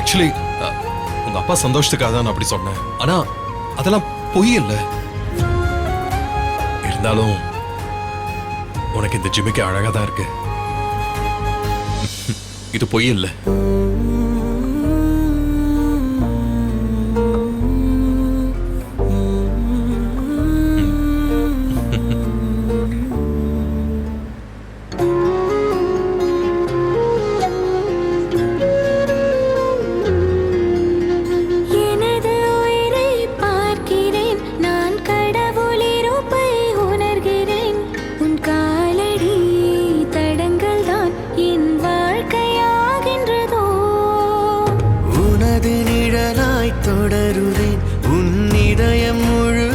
Actually உங்க அப்பா சந்தோஷத்துக்காக தான் நான் அப்படி சொன்னேன். ஆனா அதெல்லாம் பொய் இல்ல. இருந்தாலும் உனக்கு இந்த ஜிமிக்கு அழகா தான் இருக்கு. இது பொய் இல்ல. தொடருவேன் உன் இதயம் முழு